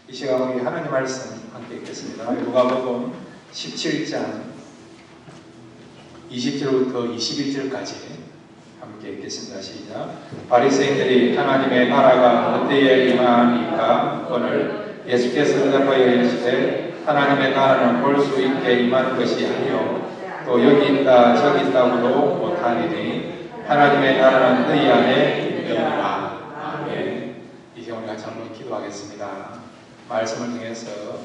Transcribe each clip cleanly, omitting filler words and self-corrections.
이 시간 우리 하나님 말씀 함께 읽겠습니다. 누가복음 17장 20절부터 21절까지 함께 읽겠습니다. 시작. 바리새인들이 하나님의 나라가 어디에 임하니까 오늘 예수께서 대답하여 이르시되 하나님의 나라는 볼 수 있게 임하는 것이 아니요 또 여기 있다 저기 있다고도 못하니니 하나님의 나라는 너희 안에 있느니라. 아멘. 이제 우리 같이 한번 기도하겠습니다. 말씀을 통해서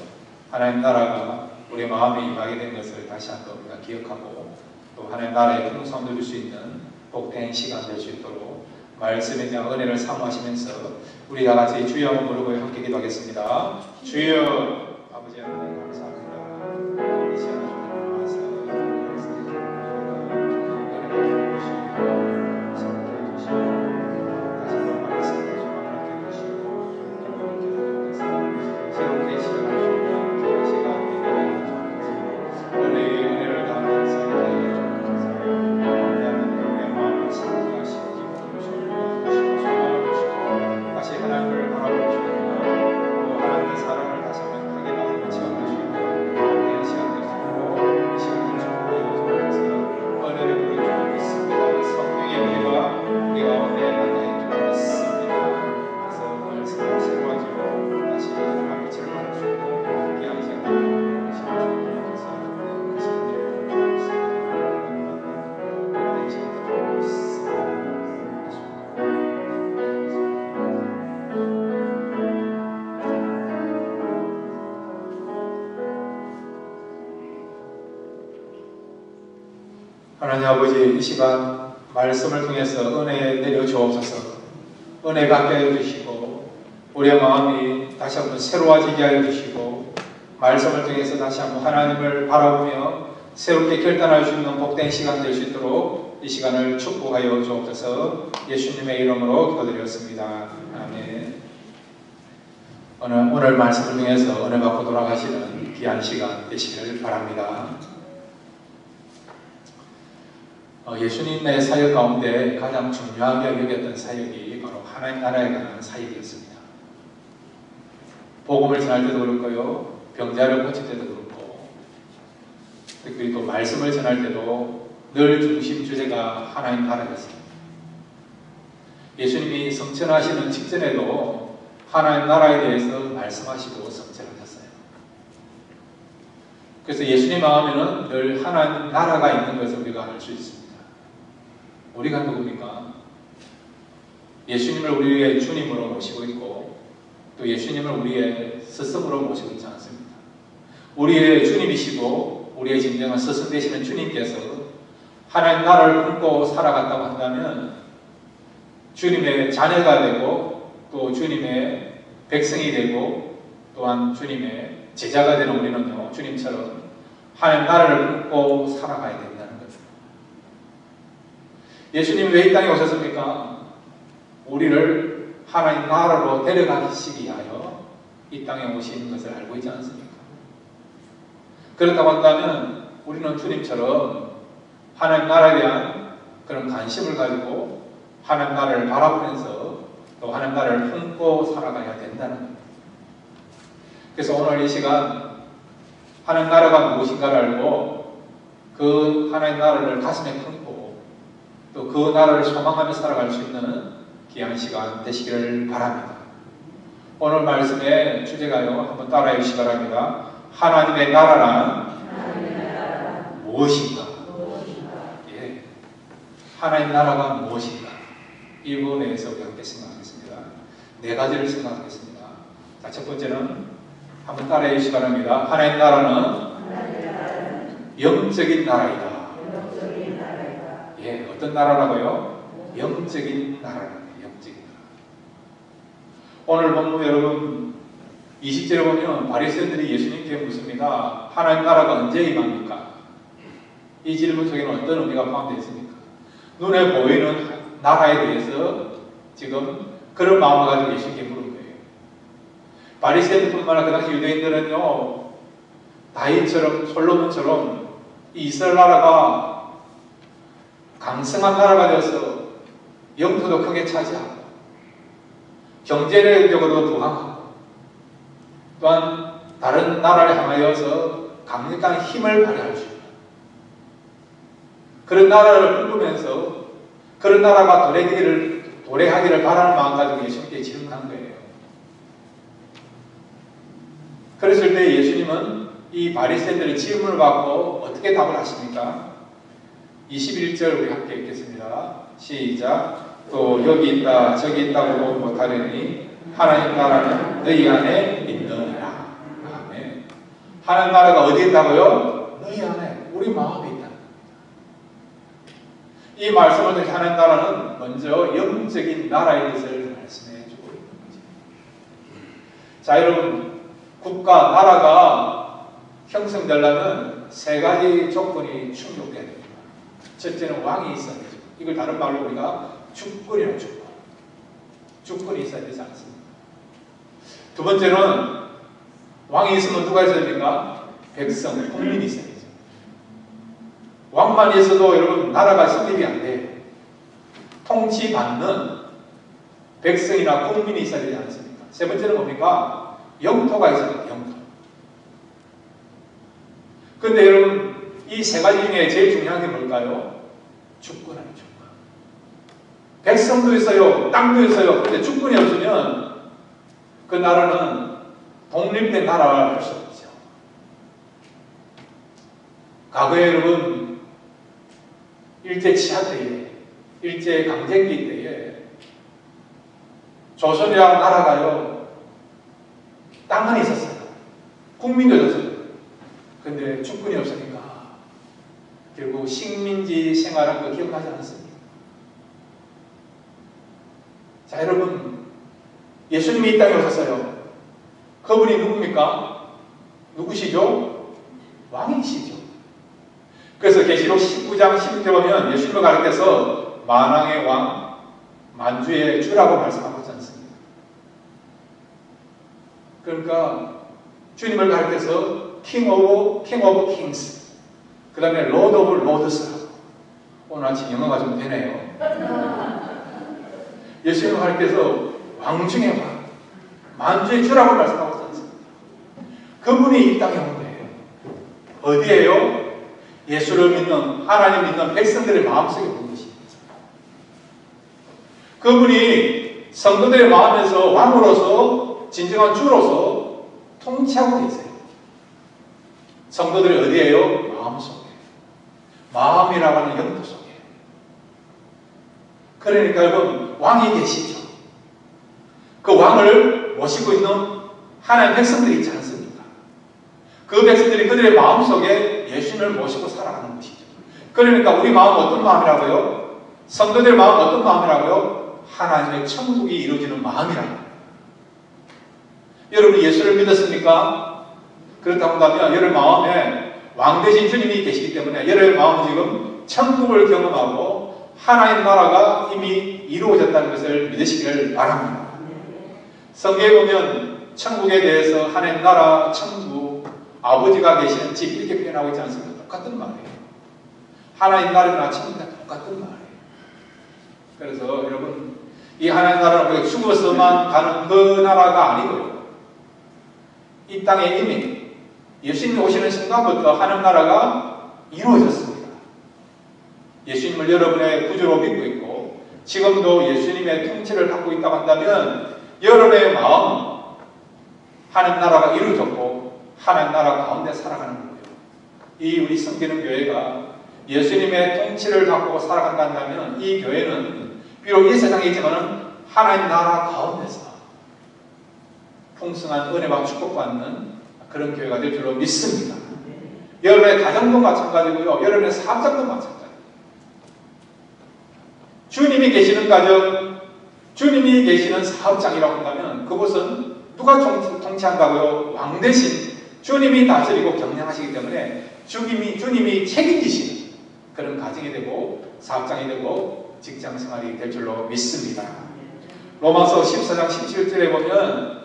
하나님 나라가 우리 마음에 임하게 된 것을 다시 한번 우리가 기억하고 또 하나님 나라의 풍성을 누릴 수 있는 복된 시간 될 수 있도록 말씀에 대한 은혜를 사모하시면서 우리 다 같이 주여 한번 부르고 함께 기도하겠습니다. 주여 아버지 하나님 감사합니다. 이 시간을 주님 와서 은혜를 주시고 성도를 주시고 다시 한번 말씀을 좀 함께 주시고 여러분께 주셔서 새롭게 시작할 수 있는 귀한 시간 되게 해주셔서 은혜의 은혜를 더하는 삶이 되게 해주셔서 내 마음을 상하시고 기쁨을 주시고 소망을 주시고 다시 하나님을 바라보시고 또 하나님의 사랑을 다시 한번 확인하고 체험할 수 있는 그런 시간 될 수 있고 이 시간을 축복해 주셔서 은혜를 부르주고 있습니다. 성령의 은혜가 우리 가운데 나타날 줄 믿습니다. 그래서 말씀을 새로워지고 다시 하나님의 빛을 받을 수 있는 귀한 시간 되게 해주셔서 하나님 아버지 이 시간 말씀을 통해서 은혜 내려 주옵소서. 은혜 갖게 하여 주시고 우리의 마음이 다시 한번 새로워지게 하여 주시고 말씀을 통해서 다시 한번 하나님을 바라보며 새롭게 결단할 수 있는 복된 시간 될 수 있도록 이 시간을 축복하여 주옵소서. 예수님의 이름으로 기도드렸습니다. 아멘. 오늘 말씀을 통해서 은혜 받고 돌아가시는 귀한 시간 되시기를 바랍니다. 예수님의 사역 가운데 가장 중요하게 여겼던 사역이 바로 하나님 나라에 관한 사역이었습니다. 복음을 전할 때도 그렇고요, 병자를 고칠 때도 그렇고, 그리고 말씀을 전할 때도 늘 중심 주제가 하나님 나라였습니다. 예수님이 성천하시는 직전에도 하나님 나라에 대해서 말씀하시고 성천하셨어요. 그래서 예수님 마음에는 늘 하나님 나라가 있는 것을 우리가 알 수 있습니다. 우리가 누굽니까? 예수님을 우리의 주님으로 모시고 있고 또 예수님을 우리의 스승으로 모시고 있지 않습니다. 우리의 주님이시고 우리의 진정한 스승 되시는 주님께서 하나님 나라를 품고 살아갔다고 한다면 주님의 자녀가 되고 또 주님의 백성이 되고 또한 주님의 제자가 되는 우리는요, 주님처럼 하나님 나라를 품고 살아가야 된다는 거죠. 예수님이 왜 이 땅에 오셨습니까? 우리를 하나님 나라로 데려가시기 위하여 이 땅에 오신 것을 알고 있지 않습니까? 그렇다고 한다면 우리는 주님처럼 하나님 나라에 대한 그런 관심을 가지고 하나님 나라를 바라보면서 또 하나님 나라를 품고 살아가야 된다는 겁니다. 그래서 오늘 이 시간 하나님 나라가 무엇인가를 알고 그 하나님 나라를 가슴에 품고 또 그 나라를 소망하며 살아갈 수 있는 귀한 시간 되시기를 바랍니다. 오늘 말씀의 주제가요, 한번 따라해 주시기 바랍니다. 하나님의 나라란 무엇인가? 예. 하나님 나라가 무엇인가? 이 부분에 대해서 우리 함께 생각하겠습니다. 네 가지를 생각하겠습니다. 자, 첫 번째는 한번 따라해 주시기 바랍니다. 하나님 나라는 영적인 나라이다. 예, 어떤 나라라고요? 영적인 나라라는 거예요. 영적인 나라. 오늘 본문 여러분 20절에 보면 바리새인들이 예수님께 묻습니다. 하나님 나라가 언제 임합니까? 이 질문 속에는 어떤 의미가 포함되어 있습니까? 눈에 보이는 나라에 대해서 지금 그런 마음을 가지고 예수님께 물은 거예요. 바리새인들뿐만 아니라 그 당시 유대인들은요, 다윗처럼 솔로몬처럼 이 이스라엘 나라가 강성한 나라가 되어서 영토도 크게 차지하고 경제력으로도 부강하고 또한 다른 나라를 향하여서 강력한 힘을 발휘할 수 있다. 그런 나라를 꿈꾸면서 그런 나라가 도래하기를 바라는 마음 가지고 예수님께 질문한 거예요. 그랬을 때 예수님은 이 바리새인들의 질문을 받고 어떻게 답을 하십니까? 21절 우리 함께 읽겠습니다. 시작. 또 여기 있다 저기 있다고 못하려니 하나님 나라는 너희 안에 있느니라. 아멘. 하나님 나라가 어디 있다고요? 너희 안에, 우리 마음에 있다. 이 말씀을 통해 하나님 나라는 먼저 영적인 나라의 것을 말씀해 주고 있는 거죠. 자, 여러분, 국가, 나라가 형성되려면 세 가지 조건이 충족돼야 됩니다. 첫째는 왕이 있어야 되죠. 이걸 다른 말로 우리가 주권이라고 주권. 주권이 있어야 되지 않습니까? 두 번째는 왕이 있으면 누가 있어야 됩니까? 백성, 국민이 있어야 되죠. 왕만 있어도 여러분 나라가 성립이 안 돼요. 통치받는 백성이나 국민이 있어야 되지 않습니까? 세 번째는 뭡니까? 영토가 있어야 돼요. 영토. 근데 여러분 이 세 가지 중에 제일 중요한 게 뭘까요? 주권 아니에요. 주권. 백성도 있어요. 땅도 있어요. 근데 주권이 없으면 그 나라는 독립된 나라를 할 수 없죠. 과거에 여러분 일제 치하 때에, 일제 강점기 때에 조선이라는 나라가요 땅은 있었어요. 국민도 있었어요. 근데 주권이 없으니까 결국 식민지 생활한 거 기억나지 않습니까? 자, 여러분 예수님이 이 땅에 오셨어요. 그분이 누굽니까? 누구시죠? 왕이시죠. 그래서 계시록 19장 16절 보면 예수님을 가리켜서 만왕의 왕, 만주의 주라고 말씀하고 있지 않습니까? 그러니까 주님을 가리켜서 King of Kings, 그 다음에 Lord of Lords. 오늘 아침 영어가 좀 되네요. 예수님을 가리켜서 왕 중의 왕, 만주의 주라고 말씀하고 있지 않습니까? 그분이 이 땅에 온 거예요. 어디에요? 예수를 믿는, 하나님 믿는 백성들의 마음속에 온 것입니다. 그분이 성도들의 마음에서 왕으로서 진정한 주로서 통치하고 계세요. 성도들이 어디에요? 마음속에. 마음이라고 하는 영토 속에. 그러니까 여러분 왕이 계시죠. 그 왕을 모시고 있는 하나님의 백성들이 있지 않습니까? 그 백성들이 그들의 마음속에 예수님을 모시고 살아가는 것이죠. 그러니까 우리 마음은 어떤 마음이라고요? 성도들의 마음은 어떤 마음이라고요? 하나님의 천국이 이루어지는 마음이라고요. 여러분이 예수를 믿었습니까? 그렇다고 한다면 여러분 마음에 왕 대신 주님이 계시기 때문에 여러분의 마음은 지금 천국을 경험하고 하나님 나라가 이미 이루어졌다는 것을 믿으시기를 바랍니다. 성경에 보면 천국에 대해서 하나님 나라, 천국, 아버지가 계시는 집 이렇게 표현하고 있지 않습니까? 똑같은 말이에요. 하나님 나라나 천국과 똑같은 말이에요. 그래서 여러분 이 하나님 나라는 죽어서만 가는 그 나라가 아니고요. 이 땅에 이미 예수님이 오시는 순간부터 하나님 나라가 이루어졌습니다. 예수님을 여러분의 구주로 믿고 있고 지금도 예수님의 통치를 받고 있다고 한다면 여러분의 마음 하나님 나라가 이루어졌고 하나님 나라 가운데 살아가는 거예요. 이 우리 성기는 교회가 예수님의 통치를 받고 살아간다면 이 교회는 비록 이 세상에 있지만 하나님 나라 가운데서 풍성한 은혜와 축복받는 그런 교회가 될 줄로 믿습니다. 여러분의 가정도 마찬가지고요. 여러분의 사업장도 마찬가지예요. 주님이 계시는 가정, 주님이 계시는 사업장이라고 한다면 그곳은 누가 통치한다고요? 왕 대신 주님이 다스리고 경영하시기 때문에 주님이 책임지시는 그런 가정이 되고 사업장이 되고 직장 생활이 될 줄로 믿습니다. 로마서 14장 17절에 보면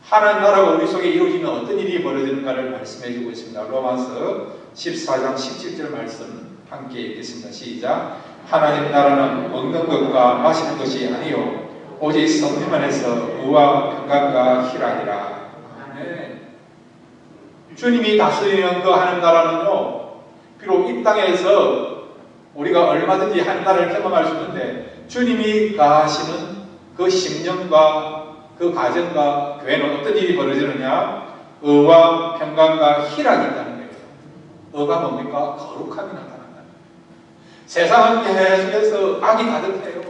하나님 나라가 우리 속에 이루어지면 어떤 일이 벌어지는가를 말씀해 주고 있습니다. 로마서 14장 17절 말씀 함께 읽겠습니다. 시작. 하나님 나라는 먹는 것과 마시는 것이 아니요 오직 성령 안에서 의와 평강과 희락이라. 네. 주님이 다스리는 그 하나님 나라는요, 비록 이 땅에서 우리가 얼마든지 하나님 나라를 경험할 수 있는데 주님이 가하시는 그 심령과 그 가정과 교회는 어떤 일이 벌어지느냐? 의와 평강과 희락이 있다는 거예요. 의가 뭡니까? 거룩함이 나타난다. 세상은 계속해서 악이 가득해요.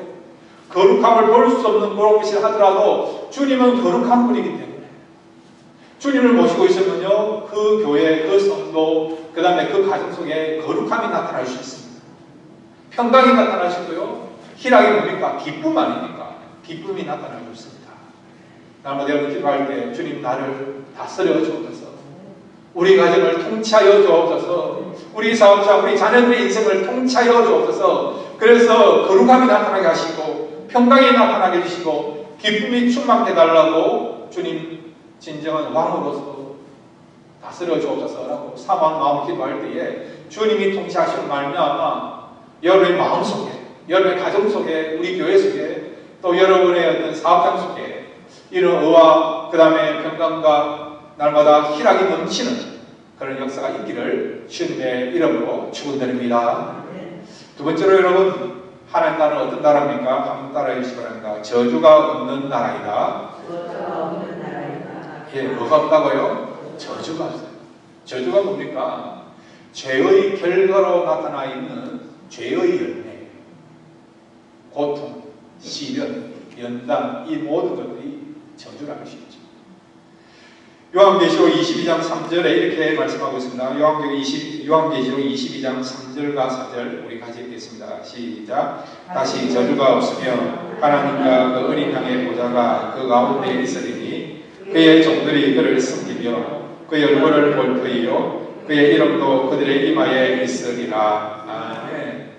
거룩함을 볼 수 없는 그런 것이 하더라도 주님은 거룩한 분이기 때문에 주님을 모시고 있으면요, 그 교회, 그 성도, 그 다음에 그 가정 속에 거룩함이 나타날 수 있습니다. 평강이 나타나시고요, 희락이 뭡니까? 기쁨 아닙니까? 기쁨이 나타나고 있습니다. 나는 여러분 기도할 때 주님 나를 다스려 주옵소서, 우리 가정을 통치하여 주옵소서, 우리 사업자, 우리 자녀들의 인생을 통치하여 주옵소서. 그래서 거룩함이 나타나게 하시고 평강이 나타나게 해주시고 기쁨이 충만해 달라고 주님 진정한 왕으로서 다스려 주옵소서라고 사모한 마음을 기도할 때에 주님이 통치하시는 말미암아 여러분의 마음 속에, 여러분의 가정 속에, 우리 교회 속에, 또 여러분의 어떤 사업장 속에 이런 의와 그 다음에 평강과 날마다 희락이 넘치는 그런 역사가 있기를 주님의 이름으로 축원드립니다. 두 번째로 여러분, 하나님 나라는 어떤 나라입니까? 한번 따라해 주시기 바랍니다. 저주가 없는 나라이다. 예, 뭐가 없다고요? 저주가 없어요. 저주가 뭡니까? 죄의 결과로 나타나 있는 죄의 열매, 고통, 시련, 연단, 이 모든 것들이 저주라는 것이죠. 요한계시록 22장 3절에 이렇게 말씀하고 있습니다. 요한계시록 22장 3절과 4절 우리 같이 읽겠습니다. 시작. 다시 저주가 없으며 하나님과 그 어린 양의 보좌가 그 가운데 있으리니 그의 종들이 그를 섬기며 그의 얼굴을 볼 터이요 그의 이름도 그들의 이마에 있으리라. 아멘.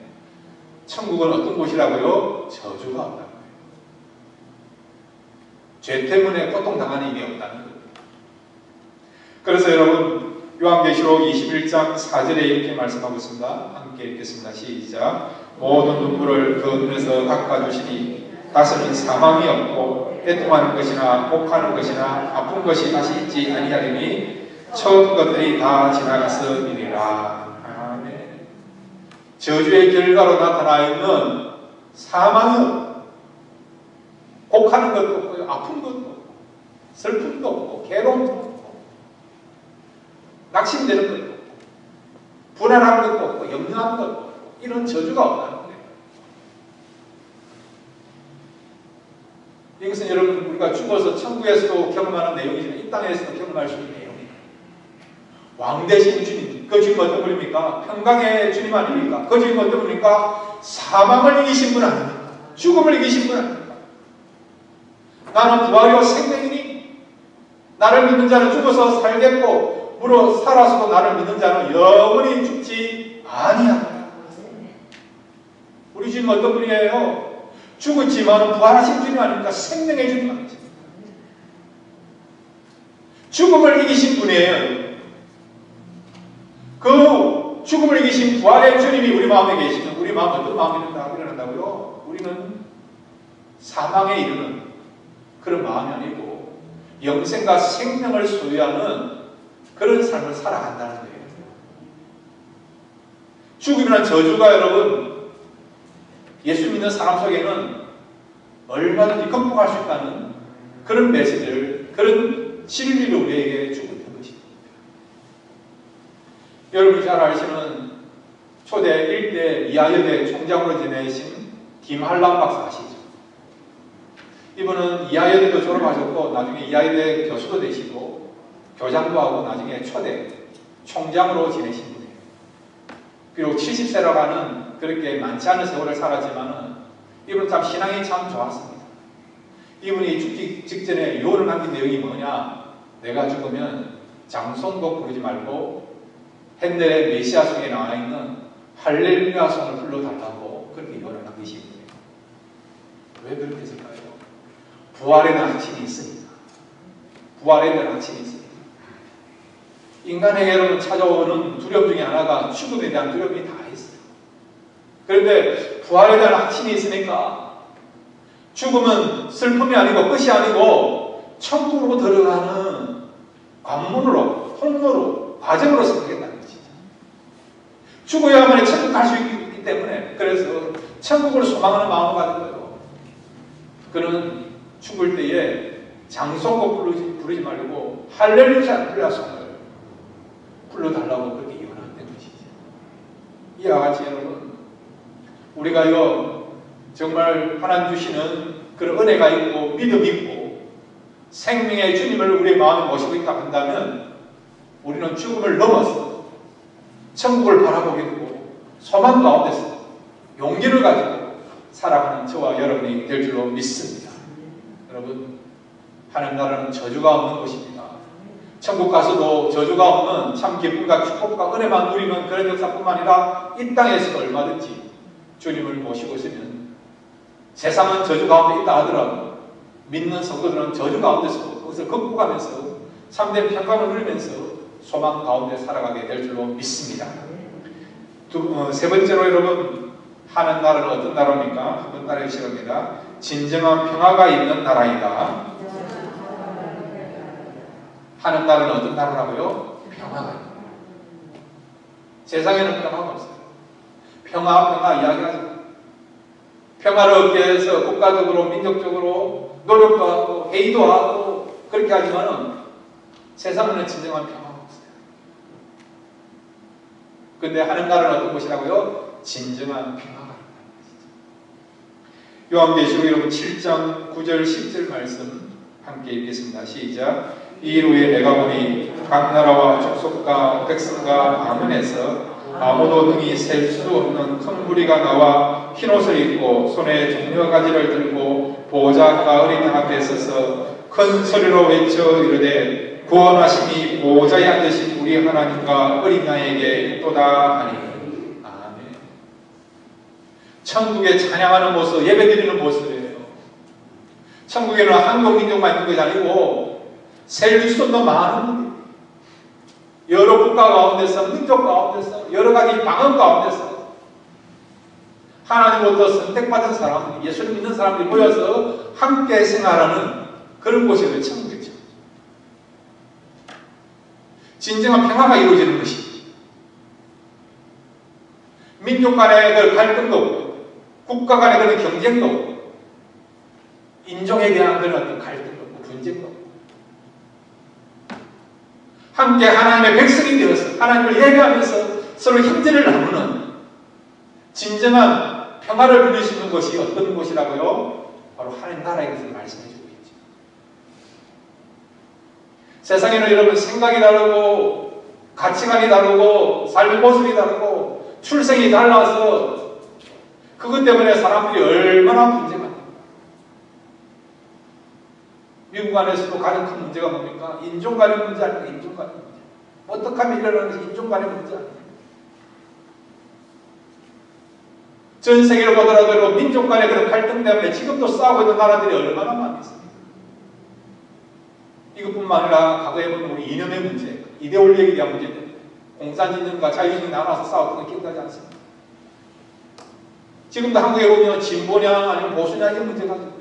천국은 어떤 곳이라고요? 저주가 없다는 거예요. 죄 때문에 고통당하는 일이 없다는 거예요. 그래서 여러분, 요한계시록 21장 4절에 이렇게 말씀하고 있습니다. 함께 읽겠습니다. 시작. 모든 눈물을 그 눈에서 닦아주시니 다시는 사망이 없고 애통하는 것이나 목하는 것이나 아픈 것이 다시 있지 아니하리니 처음 것들이 다 지나갔으리라. 아멘. 저주의 결과로 나타나 있는 사망이 없고 곡하는 것도 없고 아픈 것도 없고 슬픔도 없고 괴로움도 없고 낙심되는 것도 없고 불안한 것도 없고 염려하는 것도 없고 이런 저주가 없다는 거예요. 이것은 여러분 우리가 죽어서 천국에서도 경험하는 내용이지만 이 땅에서도 경험할 수 있는 내용입니다. 왕 되신 주님, 그 주님 어떤 분입니까? 평강의 주님 아닙니까? 그 주님 어떤 분입니까? 사망을 이기신 분 아닙니까? 죽음을 이기신 분 아닙니까? 나는 부활이요 생명이니 나를 믿는 자는 죽어서 살겠고 무릇 살아서도 나를 믿는 자는 영원히 죽지 아니하리라. 우리 주님 어떤 분이에요? 죽었지만 부활하신 주님 아닙니까? 생명의 주님 아닙니까? 죽음을 이기신 분이에요. 그 죽음을 이기신 부활의 주님이 우리 마음에 계시면 우리 마음은 어떤 마음이 일어난다고요? 우리는 사망에 이르는 그런 마음이 아니고 영생과 생명을 소유하는 그런 삶을 살아간다는 거예요. 죽음이라는 저주가 여러분 예수 믿는 사람 속에는 얼마든지 극복할 수 있다는 그런 메시지를, 그런 진리를 우리에게 주고 있는 것입니다. 여러분이 잘 아시는 초대 1대 이하여대 총장으로 지내신 김한람 박사 아시죠? 이분은 이하여대도 졸업하셨고 나중에 이하여대 교수도 되시고 교장도 하고 나중에 초대 총장으로 지내신 분이에요. 비록 70세라고 하는 그렇게 많지 않은 세월을 살았지만은 이분은 참 신앙이 참 좋았습니다. 이분이 죽기 직전에 유언을 남긴 내용이 뭐냐? 내가 죽으면 장송곡 부르지 말고 핸델의 메시아송에 나와 있는 할렐루야송을 불러달라고 그렇게 유언을 남기신 분이에요. 왜 그렇게 했을까요? 부활에 대한 확신이 있으니까. 부활에 대한 확신이 있으니까. 인간에게 여러분 찾아오는 두려움 중에 하나가 죽음에 대한 두려움이 다 있어요. 그런데 부활에 대한 확신이 있으니까 죽음은 슬픔이 아니고 끝이 아니고 천국으로 들어가는 관문으로, 통로로, 과정으로 생각했다는 것이죠. 죽어야만 천국 갈 수 있기 때문에, 그래서 천국을 소망하는 마음을 가진 거예요. 그는 죽을 때에 장성고 부르지 말고 할렐루야 성을 불러달라고 그렇게 이혼했던 것이죠. 이와 같이 여러분, 우리가요 정말 하나님 주시는 그런 은혜가 있고 믿음이 있고 생명의 주님을 우리의 마음에 모시고 있다 한다면 우리는 죽음을 넘어서 천국을 바라보게 되고 소망 가운데서 용기를 가지고 살아가는 저와 여러분이 될 줄로 믿습니다. 여러분, 하나님 나라는 저주가 없는 곳입니다. 천국 가서도 저주가 없는 참 기쁨과 축복과 은혜만 누리는 그런 역사뿐만 아니라 이 땅에서도 얼마든지 주님을 모시고 있으면 세상은 저주 가운데 있다 하더라도 믿는 성도들은 저주 가운데서 그것을 극복하면서 참된 평강을 누리면서 소망 가운데 살아가게 될 줄로 믿습니다. 세 번째로 여러분, 하는 나라는 어떤 나라입니까? 한번 따라해 주시기 바랍니다. 진정한 평화가 있는 나라이다. 하는 나라는 어떤 나라라고요? 평화가 있는 나라. 세상에는 평화가 없어요. 평화 이야기하지 마요. 평화를 얻기 위해서 국가적으로 민족적으로 노력도 하고 회의도 하고 그렇게 하지만은 세상에는 진정한 평화가 없어요. 근데 하는 나라는 어떤 곳이라고요? 진정한 평화가 있다는 것이죠. 요한계시록 여러분 7장 9절 10절 말씀 함께 읽겠습니다. 시작. 이 일 후에 내가 보니 각 나라와 족속과 백성과 방언에서 아무도 능히 셀 수 없는 큰 무리가 나와 흰옷을 입고 손에 종려가지를 들고 보좌과 어린 양 앞에 서서 큰 소리로 외쳐 이르되 구원하심이 보좌에 앉으신 우리 하나님과 어린 양에게 있도다 하니. 아멘. 천국에 찬양하는 모습, 예배드리는 모습이에요. 천국에는 한국 민족만 있는 것이 아니고 셀 수 없는 많은 분들이 여러 국가 가운데서, 민족 가운데서, 여러 가지 방언 가운데서 하나님으로부터 선택받은 사람들이, 예수를 믿는 사람들이 모여서 함께 생활하는 그런 곳이 천국이죠. 진정한 평화가 이루어지는 것이지. 민족 간의 그 갈등도 없고, 국가 간의 그런 경쟁도 없고, 인종에 대한 그런 어떤 갈등도 없고, 분쟁도 없고, 함께 하나님의 백성이 되어서 하나님을 예배하면서 서로 형제를 나누는 진정한 평화를 누릴 수 있는 것이 어떤 곳이라고요? 바로 하나님 나라의 것을 말씀해 주고 있죠. 세상에는 여러분 생각이 다르고 가치관이 다르고 삶의 모습이 다르고 출생이 달라서 그것 때문에 사람들이 얼마나 분쟁합니까? 미국 안에서도 가장 큰 문제가 뭡니까? 인종 간의 문제 아닙니까? 인종 간의 문제. 어떻게 하면 일어나는 것이 인종 간의 문제 아닙니까? 전 세계를 보더라도 민족 간의 그런 갈등 때문에 지금도 싸우고 있는 나라들이 얼마나 많이 있습니까? 이것뿐만 아니라 과거에 보면 우리 이념의 문제, 이데올리에 대한 문제 때문에 공산주의과 자유주의 나눠서 싸웠던 게 기억나지 않습니까? 지금도 한국에 보면 진보냐 아니면 보수냐 이런 문제가 있어요.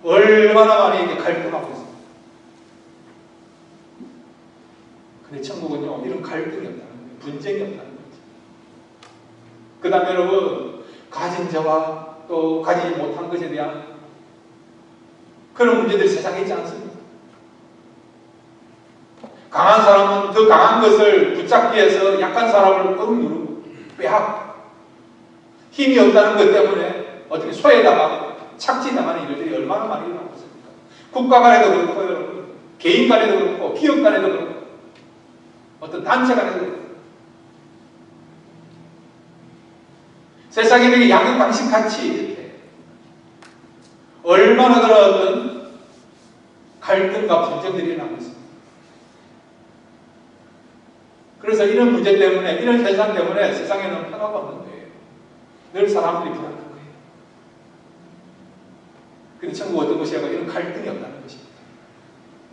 얼마나 많이 이렇게 갈등하고 있습니다. 근데 천국은요, 이런 갈등이 없다는 거예요. 분쟁이 없다는 거죠. 그 다음에 여러분, 가진 자와 또 가지지 못한 것에 대한 그런 문제들이 세상에 있지 않습니까? 강한 사람은 더 강한 것을 붙잡기 위해서 약한 사람을 꾹 누르고 빼앗고 힘이 없다는 것 때문에 어떻게 소외당하고 착취당하는 일들이 얼마나 많이 일어나고 있습니까? 국가 간에도 그렇고 여러분, 개인 간에도 그렇고 기업 간에도 그렇고 어떤 단체 간에도 그렇고 세상에 양육 방식 같이 이렇게 얼마나 그런 어떤 갈등과 분쟁들이 일어나고 있습니다. 그래서 이런 문제 때문에, 이런 현상 때문에 세상에는 평화가 없는 거예요. 늘 사람들이 불안한 거예요. 근데 천국 어떤 곳이라고 이런 갈등이 없다는 것입니다.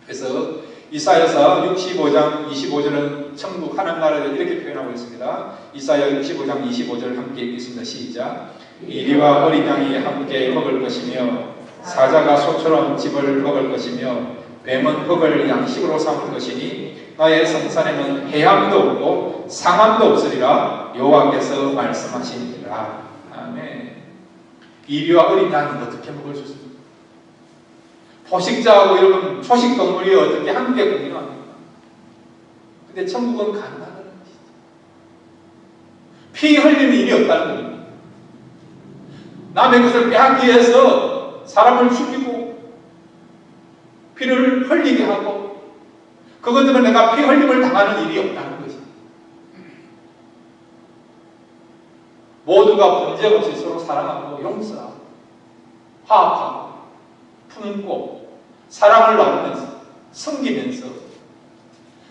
그래서 이사야서 65장 25절은 천국 하나님 나라를 이렇게 표현하고 있습니다. 이사야 65장 25절 함께 읽겠습니다. 시작. 이리와 어린 양이 함께 먹을 것이며 사자가 소처럼 집을 먹을 것이며 뱀은 흙을 양식으로 삼을 것이니 너의 성산에는 해함도 없고 상함도 없으리라 여호와께서 말씀하시니라. 아멘. 이리와 어린 양은 어떻게 먹을 수 있습니까? 포식자하고 여러분 초식 동물이 어떻게 함께 공존합니까? 근데 천국은 가능하다는 것이죠. 피 흘리는 일이 없다는 겁니다. 남의 것을 빼앗기 위해서 사람을 죽이고 피를 흘리게 하고 그것 때문에 내가 피 흘림을 당하는 일이 없다는 것이죠. 모두가 분쟁 없이 서로 사랑하고 용서하고 화합하고 품고 사랑을 나누면서 섬기면서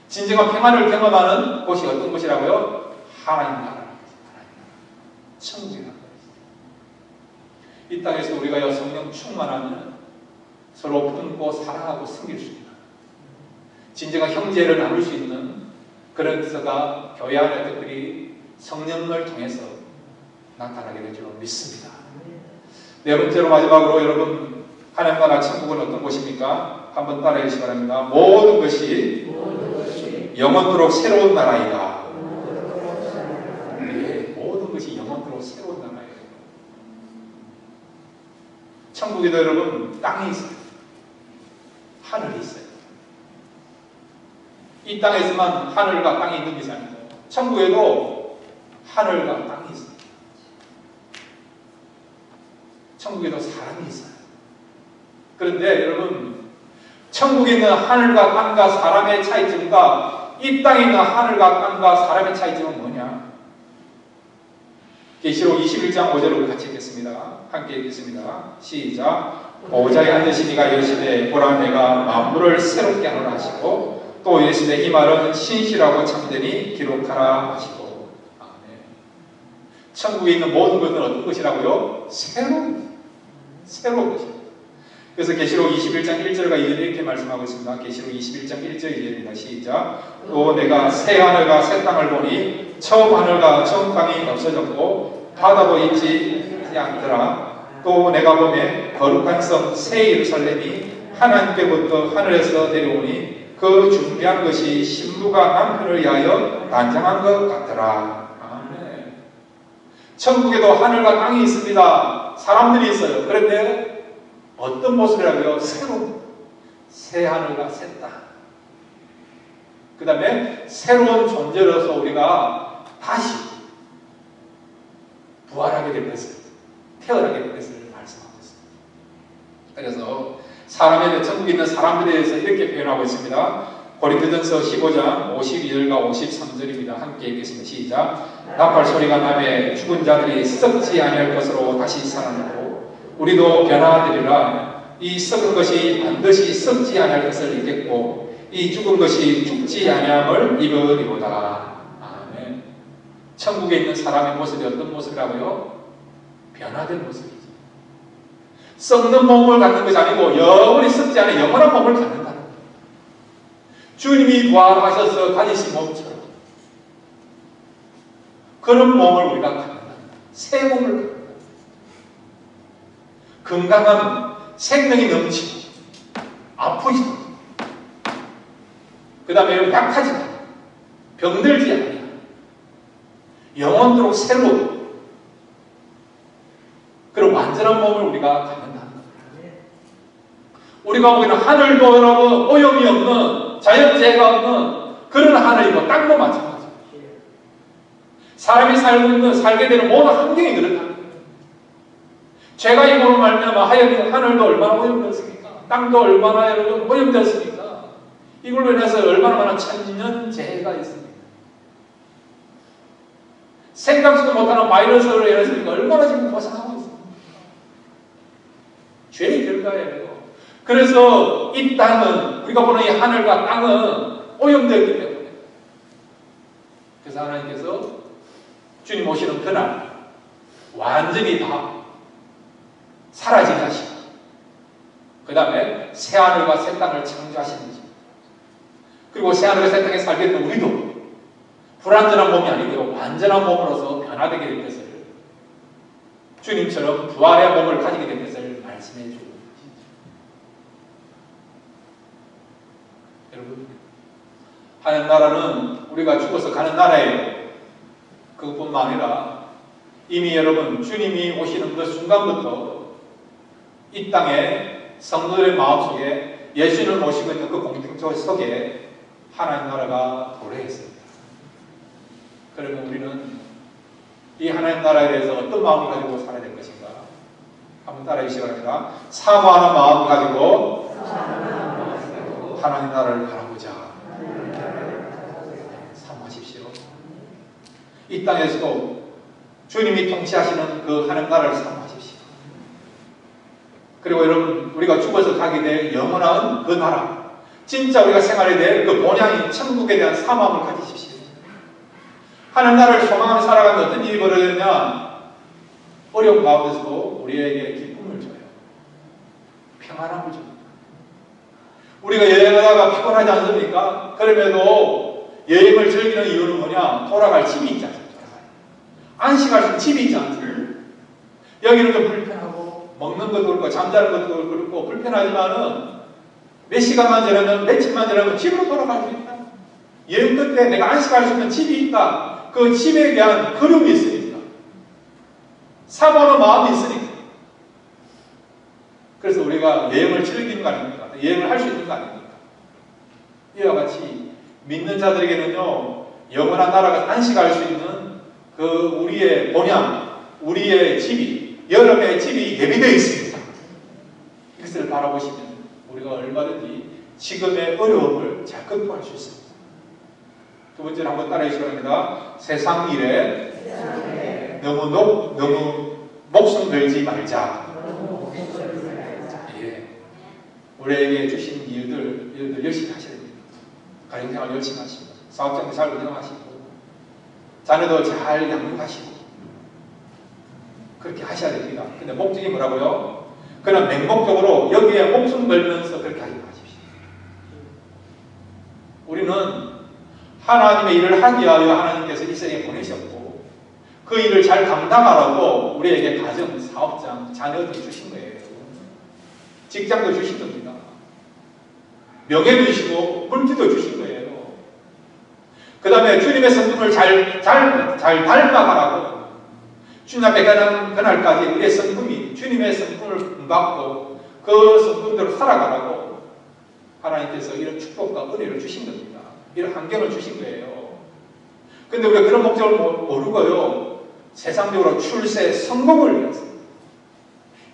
진정한 평안을 경험하는 곳이 어떤 곳이라고요? 하나님 나라입니다. 천국이라는 것이죠. 이 땅에서 우리가 성령 충만하면 서로 품고 사랑하고 섬길 수 있는 진정한 형제를 나눌 수 있는 그런 기서가 교회 안에 특별히 성령을 통해서 나타나게 될 줄로 믿습니다. 네 번째로 마지막으로 여러분 하나님 나라 천국은 어떤 곳입니까? 한번 따라해 주시기 바랍니다. 모든 것이 영원토록 새로운 나라이다. 네, 모든 것이 영원토록 새로운 나라예요. 천국에도 여러분 땅이 있어요. 하늘이 있어요. 이 땅에서만 하늘과 땅이 있는 것이 아니고 천국에도 하늘과 땅이 있어요. 천국에도 사람이 있어요. 그런데 여러분 천국에 있는 하늘과 땅과 사람의 차이점과 이 땅에 있는 하늘과 땅과 사람의 차이점은 뭐냐? 계시록 21장 5절을 같이 읽겠습니다. 함께 읽겠습니다. 시작. 보좌에 앉으신 이가 이르시되 보라 내가 만물을 새롭게 하노라 하시고 또 이르시되 이 말은 신실하고 참되니 기록하라 하시고. 아멘. 천국에 있는 모든 것은 어떤 것이라고요? 새로운 것입니다. 그래서 계시록 21장 1절과 2절에 이렇게 말씀하고 있습니다. 계시록 21장 1절 2절입니다. 시작. 또 내가 새 하늘과 새 땅을 보니 처음 하늘과 처음 땅이 없어졌고 바다도 있지 않더라. 또 내가 보매 거룩한 성 새 예루살렘이 하나님께부터 하늘에서 내려오니 그 준비한 것이 신부가 남편을 위하여 단장한 것 같더라. 아멘. 천국에도 하늘과 땅이 있습니다. 사람들이 있어요. 그런데 어떤 모습이라고요? 새로운 새 하늘과 새 땅. 그 다음에 새로운 존재로서 우리가 다시 부활하게 될 것을, 태어나게 될 것을 말씀하고 있습니다. 그래서 사람에 대해 천국에 있는 사람들에 대해서 이렇게 표현하고 있습니다. 고린도전서 15장 52절과 53절입니다. 함께 읽겠습니다. 시작. 나팔 소리가 나매 죽은 자들이 썩지 아니할 것으로 다시 살아나고 우리도 변화되리라. 이 썩은 것이 반드시 썩지 아니할 것을 입겠고 이 죽은 것이 죽지 아니함을 입으리로다. 아멘. 천국에 있는 사람의 모습이 어떤 모습이라고요? 변화된 모습이지. 썩는 몸을 갖는 것이 아니고 영원히 썩지 않은 영원한 몸을 갖는다는 거예요. 주님이 부활하셔서 가지신 몸처럼 그런 몸을 우리가 갖는다. 새 몸을 갖는다. 건강한 생명이 넘치고 아프지 않고 그 다음에 약하지 않고 병들지 않고 영원토록 새로운 그런 완전한 몸을 우리가 갖는다는 겁니다. 우리가 보기에는 하늘도 여러분 오염이 없는 자연재해가 없는 그런 하늘이고 땅도 마찬가지입니다. 사람이 살게 되는 모든 환경이 그렇다. 죄가 이 몸을 말미암아 하늘도 얼마나 오염되었습니까? 땅도 얼마나 오염되었습니까? 이걸로 인해서 얼마나 많은 천년 재해가 있습니다. 생각지도 못하는 바이러스로 인해서 얼마나 지금 고생하고 있습니다. 죄의 결과예요. 그래서 이 땅은 우리가 보는 이 하늘과 땅은 오염되었기 때문에 그래서 하나님께서 주님 오시는 그날 완전히 다 사라지게 하시고 그 다음에 새하늘과 새 땅을 창조하시는 거죠. 그리고 새하늘과 새 땅에 살게 된 우리도 불완전한 몸이 아니고 완전한 몸으로서 변화되게 될 것을 주님처럼 부활의 몸을 가지게 될 것을 말씀해 주고 하는 나라는 우리가 죽어서 가는 나라예요. 그것뿐만 아니라 이미 여러분 주님이 오시는 그 순간부터 이 땅에 성도들의 마음속에 예수님을 모시고 있는 그 공동체 속에 하나님 나라가 도래했습니다. 그러면 우리는 이 하나님 나라에 대해서 어떤 마음을 가지고 살아야 될 것인가? 한번 따라해 주시기 바랍니다. 사모하는 마음을 가지고 하나님 나라를 바라보자. 사모하십시오. 이 땅에서도 주님이 통치하시는 그 하나님 나라를 사모하십시오. 그리고 여러분, 우리가 죽어서 가게 될 영원한 그 나라, 진짜 우리가 생활해야 될 그 본향인 천국에 대한 사모함을 가지십시오. 하나님 나라를 소망하며 살아가면 어떤 일이 벌어지느냐? 어려운 가운데서도 우리에게 기쁨을 줘요. 평안함을 줍니다. 우리가 여행하다가 피곤하지 않습니까? 그럼에도 여행을 즐기는 이유는 뭐냐? 돌아갈 집이 있지 않습니까? 안식할 수 있는 집이 있지 않습니까? 여기는 좀 불편하고 먹는 것도 그렇고 잠자는 것도 그렇고 불편하지만은 몇 시간만 지나면 며칠만 지나면 집으로 돌아갈 수 있다. 여행 끝에 내가 안식할 수 있는 집이 있다. 그 집에 대한 그림이 있으니까, 사모하는 마음이 있으니까. 그래서 우리가 여행을 즐기는 거 아닙니까? 여행을 할 수 있는 거 아닙니까? 이와 같이 믿는 자들에게는요, 영원한 나라가 안식할 수 있는 그 우리의 본향, 우리의 집이, 여러분의 집이 예비되어 있습니다. 이것을 바라보시면 우리가 얼마든지 지금의 어려움을 잘 극복할 수 있습니다. 두 번째로 한번 따라해 주시기 바랍니다. 세상 일에 너무 목숨 걸지 말자. 예. 우리에게 주신 일들 열심히 하셔야 됩니다. 가정생활 열심히 하시고, 사업장도 잘 운영하시고, 자녀도 잘 양육하시고, 그렇게 하셔야 됩니다. 근데 목적이 뭐라고요? 그냥 맹목적으로 여기에 목숨 걸면서 그렇게 하지 마십시오. 우리는 하나님의 일을 하기 위하여 하나님께서 이 세상에 보내셨고, 그 일을 잘 감당하라고 우리에게 가정, 사업장, 자녀도 주신 거예요. 직장도 주신 겁니다. 명예도 주시고 물질도 주신 거예요. 그 다음에 주님의 성품을 잘 닮아가라고, 주님 앞에 가는 그날까지 우리의 성품이 주님의 성품을 본받고 그 성품대로 살아가라고 하나님께서 이런 축복과 은혜를 주신 겁니다. 이런 환경을 주신 거예요. 근데 우리가 그런 목적을 모르고요, 세상적으로 출세, 성공을 위해서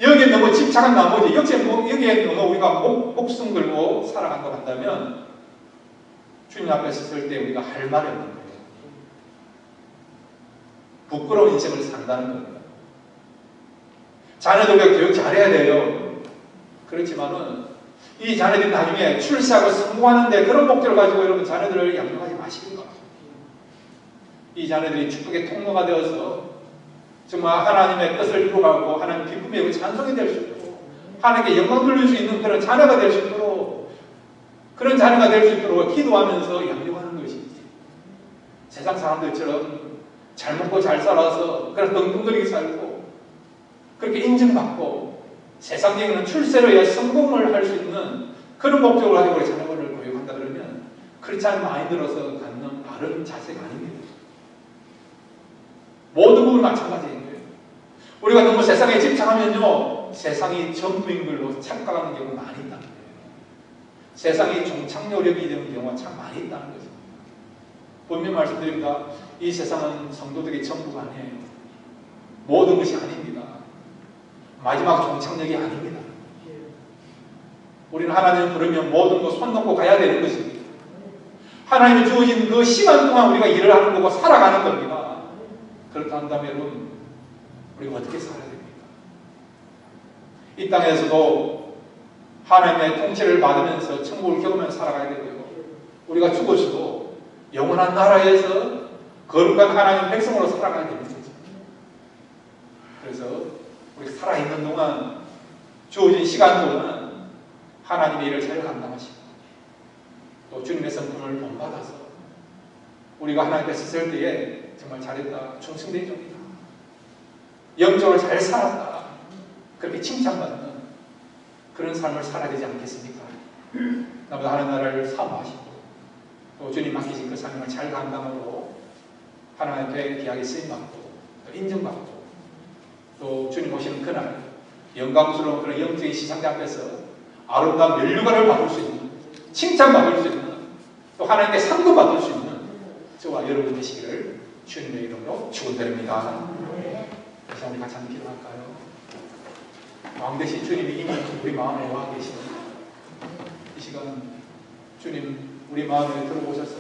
여기에 너무 집착한 나머지 여기에 너무 우리가 목숨 걸고 살아간다고 한다면 주님 앞에 섰을 때 우리가 할 말이 없는 거예요. 부끄러운 인생을 산다는 겁니다. 자녀들 교육 잘해야 돼요. 그렇지만은 이 자녀들이 나중에 출세하고 성공하는데 그런 목적을 가지고 여러분 자녀들을 양육하지 마십니다. 이 자녀들이 축복의 통로가 되어서 정말 하나님의 뜻을 이루어가고 하나님 기쁨의 찬송이 될 수 있도록, 하나님께 영광 돌릴 수 있는 그런 자녀가 될 수 있도록, 그런 자녀가 될 수 있도록 기도하면서 양육하는 것이지, 세상 사람들처럼 잘 먹고 잘 살아서 그런 덩덩거리게 살고 그렇게 인정받고 세상적인 출세로 위해 성공을 할 수 있는 그런 목적을 가지고 우리 자녀를 교육한다 그러면 그렇지 않은 마인드로서 갖는 바른 자세가 아닙니다. 모든 부분이 마찬가지인 거예요. 우리가 너무 세상에 집착하면요, 세상이 전부인 걸로 착각하는 경우가 많이 있다는 거예요. 세상이 종착역이 되는 경우가 참 많이 있다는 거죠. 분명히 말씀드립니다. 이 세상은 성도들의 전부가 아니에요. 모든 것이 아닙니다. 마지막 종착역이 아닙니다. 우리는 하나님을 부르면 모든 거 손 놓고 가야 되는 것입니다. 하나님이 주어진 그 시간 동안 우리가 일을 하는 거고 살아가는 겁니다. 그렇다 한다면 여러분, 우리가 어떻게 살아야 됩니까? 이 땅에서도 하나님의 통치를 받으면서 천국을 경험하면서 살아가야 되고요, 우리가 죽어서도 영원한 나라에서 거룩한 하나님 백성으로 살아가야 되는 거죠. 그래서 우리 살아있는 동안, 주어진 시간 동안 하나님의 일을 잘 감당하시고 또 주님의 성품을 본받아서 우리가 하나님 앞에 섰을 때에 정말 잘했다, 충성된 종이다, 영적으로 잘 살았다, 그렇게 칭찬받는 그런 삶을 살아야 되지 않겠습니까? 나보다 하나님 나라를 사모하시고 또 주님 맡기신 그 사명을 잘 감당으로 하나님께 귀하게 쓰임받고 또 인정받고 또 주님 오시는 그날 영광스러운 그런 영적인 시상대 앞에서 아름다운 면류관을 받을 수 있는, 칭찬받을 수 있는, 또 하나님께 상도 받을 수 있는 저와 여러분 되시기를 주님의 이름으로 축원드립니다. 다시 한번 같이 한번 기도할까요? 왕 대신 주님이 이미 우리 마음에 와 계시니 이 시간 주님 우리 마음에 들어오셔서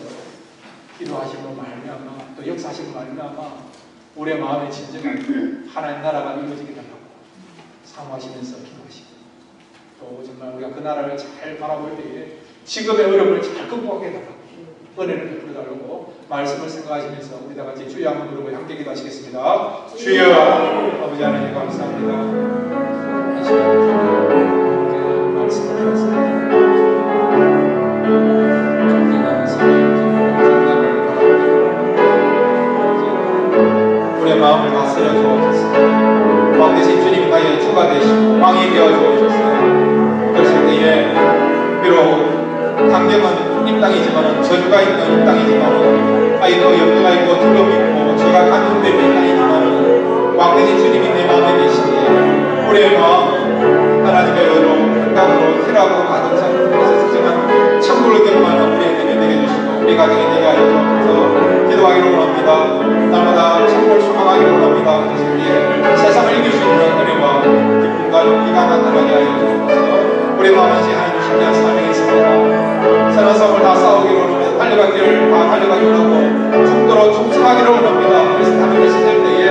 기도하시고 말미암아 또 역사하시고 말미암아 우리의 마음에 진정한 하나님 나라가 이루어지게 달라고 사모하시면서 기도하시고 또 정말 우리가 그 나라를 잘 바라볼 때에 지금의 어려움을 잘 극복하게 달라고 은혜를 베풀어 달라고 말씀을 생각하시면서 우리 다 같이 주여 한번 부르고 함께 기도하시겠습니다. 주여 아버지 하나님 감사합니다. 이 시간 주님 말씀을 들었습니다. 우리의 마음을 다스려 주옵소서. 왕 대신 주님이 나의 주가 되시고 왕이 되어 주옵소서. 그랬을 때에 비록 환경은 이 땅이지만 저주가 있는 이 땅이지만 아이도 염려가 있고 두려움이 있고 죄가 감염되는 이 땅이지만 왕 대신 주님이 내 마음에 계시기에 우리의 마음 하나님의 의로 평강으로 희락으로 가득 찬 그래서 특정한 천국을 경험하는 우리의 내면 되게 해주시고 우리 가정에 되게 하여 주옵소서. 기도하기로 원합니다. 날마다 천국을 소망하기로 원합니다. 그래서 세상을 이길 수 있는 은혜와 기쁨과 용기가 나타나게 하여 주옵소서. 우리 마음은 하나님 신기한 사명이 있습니다. 선한 싸움을 다 싸우기로 원합니다. 달려가기를 다 달려가기로 하고 죽도록 충성하기로 원합니다. 그래서 하나님의 시절 때에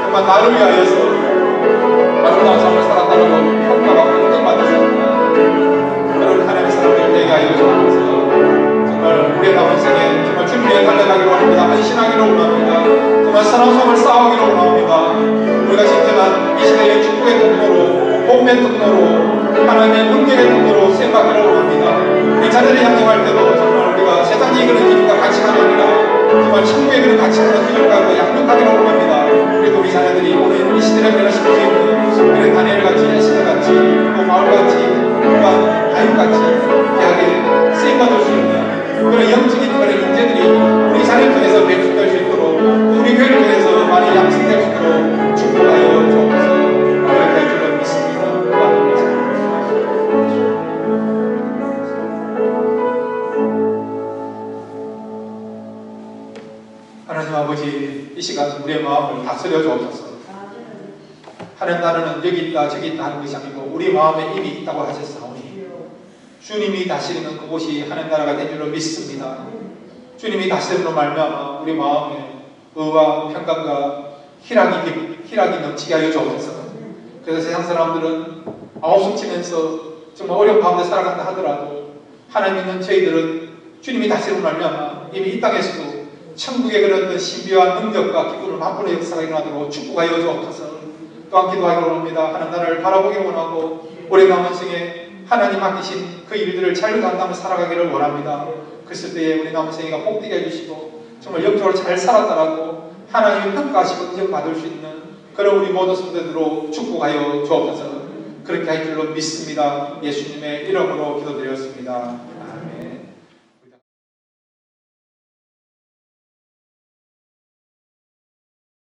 정말 나를 위하여서 아름다운 삶을 살았다는 것 평가받고 인정받을 수 있는 그런 하나님의 사람들 되게 하여 주옵소서. 정말 우리의 남은 생에 정말 준비해 달려가기로 합니다. 헌신하기로 원합니다. 정말 선한 싸움을 싸우기로 원합니다. 우리가 진정한 이 시대의 축복의 통로로 복의 통로로 하나님의 능력의 통로로 생각하기로 원합니다. 우리 자녀를 양육할 때도 정말 우리가 세상이 이끄는 길과 가치관이 아니라 정말 천국의 그런 가치관을 기억하고 양육하기로 원합니다. 그리고 우리 자녀들이 오늘 이 시대를 변화시킬 수 있는 그런 다니엘같이 에스더같이 또 바울같이 또한 다윗같이 귀하게 쓰임받을 수 있는 그런 영적인 그런 인재들이 우리 자녀를 통해서 배출될 수 있도록 우리 교회를 통해서 많이 양성될 수 있도록 축복하여 주옵소서. 그렇게 할 줄로 믿습니다. 하나님 아버지 이 시간 우리의 마음을 다스려 주옵소서. 하나님 나라는 여기 있다 저기 있다 하는 것이 아니고 우리 마음에 이미 있다고 하셨사오니 주님이 다스리는 그곳이 하나님 나라가 된 줄로 믿습니다. 주님이 다스림으로 말미암아 우리 마음에 의와 평강과 희락이 넘치게 하여 주옵소서. 그래서 세상 사람들은 아우성 치면서 정말 어려운 가운데 살아간다 하더라도 하나님 있는 저희들은 주님이 다스림으로 말미암아 이미 이 땅에서도 천국의 그런 신비한 능력과 기쁨을 맛보는 역사가 일어나도록 축복하여 주옵소서. 또한 기도하기로 합니다. 하나님 나라를 바라보기를 원하고 우리 남은 생에 하나님 맡기신 그 일들을 잘 감당하며 살아가기를 원합니다. 그랬을 때에 우리 남은 생애가 복되게 해주시고 정말 영적으로 잘 살았다라고 하나님이 평가하시고 인정받을 수 있는 그런 우리 모든 성도들로 축복하여 주옵소서. 그렇게 할 줄로 믿습니다. 예수님의 이름으로 기도드렸습니다.